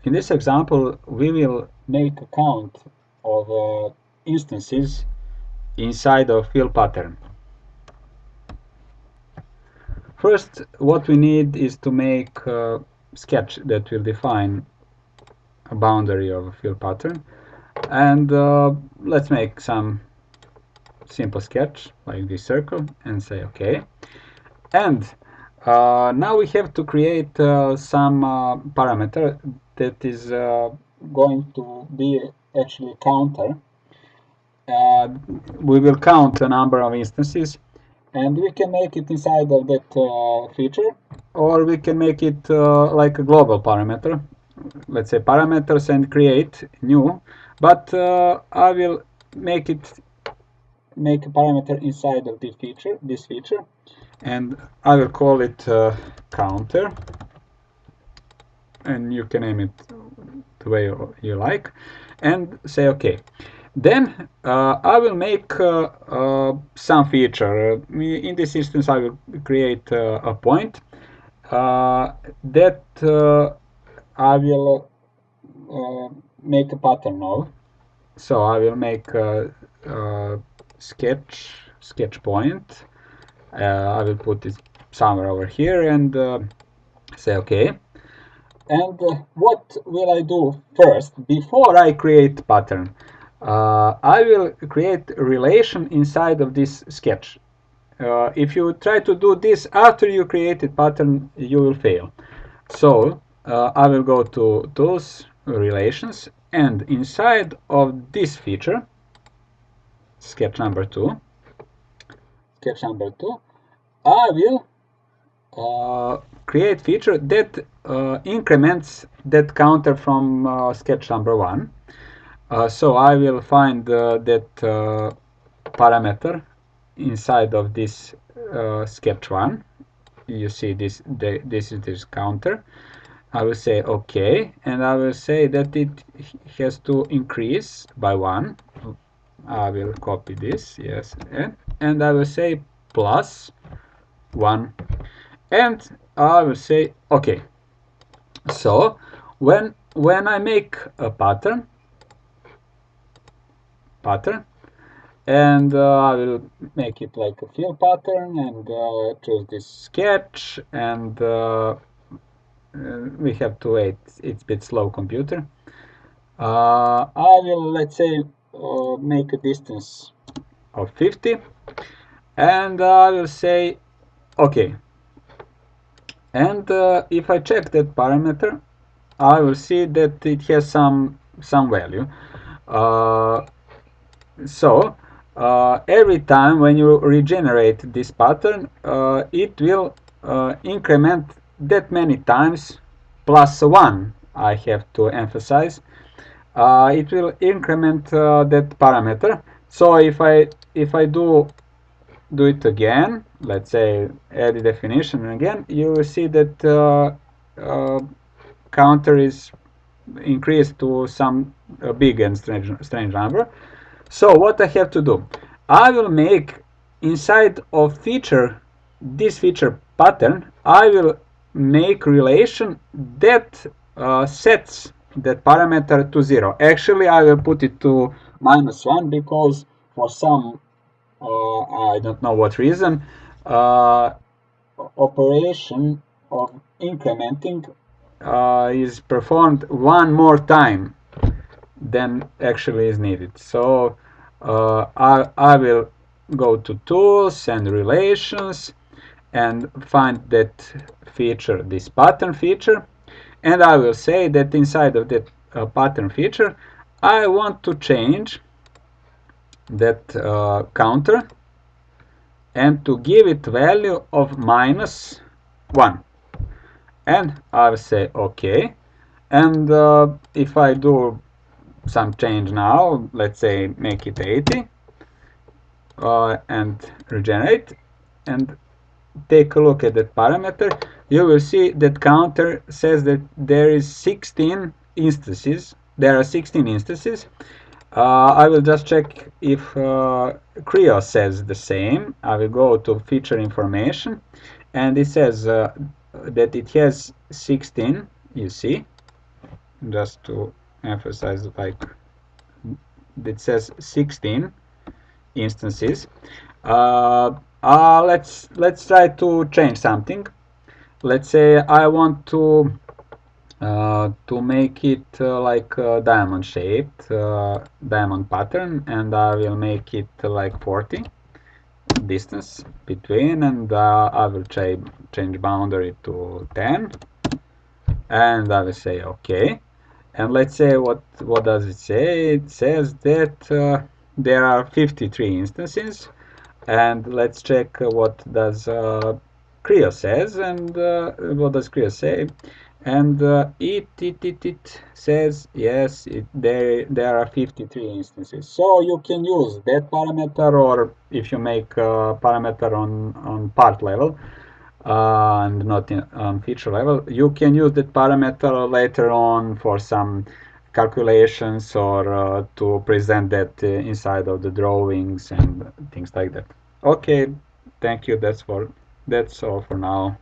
In this example, we will make a count of instances inside of fill pattern. First, what we need is to make a sketch that will define a boundary of a fill pattern. And let's make some simple sketch like this circle and say OK. And now we have to create some parameter that is going to be actually counter. We will count a number of instances, and we can make it inside of that feature, or we can make it like a global parameter. Let's say parameters and create new, but I will make a parameter inside of this feature, and I will call it counter, and you can name it the way you like, and say OK. Then I will make some feature. In this instance, I will create a point that I will make a pattern of. So I will make a sketch point. I will put it somewhere over here and say OK. And what will I do first before I create pattern? I will create a relation inside of this sketch. If you try to do this after you created pattern, you will fail. So I will go to Tools, Relations, and inside of this feature, sketch number 2, I will create feature that increments that counter from sketch number 1. So I will find that parameter inside of this sketch 1. You see this is this counter. I will say OK, and I will say that it has to increase by 1. I will copy this, yes, and I will say plus 1, and I will say OK. So when I make a pattern, and I will make it like a fill pattern, and choose this sketch, and we have to wait. It's a bit slow computer. I will, let's say, make a distance of 50, and I will say OK. And if I check that parameter, I will see that it has some value. So every time when you regenerate this pattern, it will increment that many times plus 1. I have to emphasize. It will increment that parameter. So if I do it again, let's say add the definition again, you will see that counter is increased to some big and strange number. So what I have to do, I will make inside of this feature pattern, I will make relation that sets that parameter to 0. Actually, I will put it to -1 because for some I don't know what reason, operation of incrementing is performed one more time than actually is needed. So I will go to Tools and Relations and find that feature, this pattern feature, and I will say that inside of that pattern feature, I want to change that counter and to give it value of -1, and I will say OK. And if I do some change now, let's say make it 80, and regenerate and take a look at that parameter, you will see that counter says that there are 16 instances. I will just check if Creo says the same. I will go to feature information, and it says that it has 16, you see, just to emphasize, like it says 16 instances. Let's try to change something. Let's say I want to make it like a diamond shaped diamond pattern, and I will make it like 40 distance between, and I will change boundary to 10, and I will say OK. And let's say what does it say? It says that there are 53 instances, and let's check what does Creo says, and what does Creo say? And it says yes, there are 53 instances. So you can use that parameter, or if you make a parameter on part level, and not on feature level, you can use that parameter later on for some calculations, or to present that inside of the drawings and things like that. Okay, thank you. That's all for now.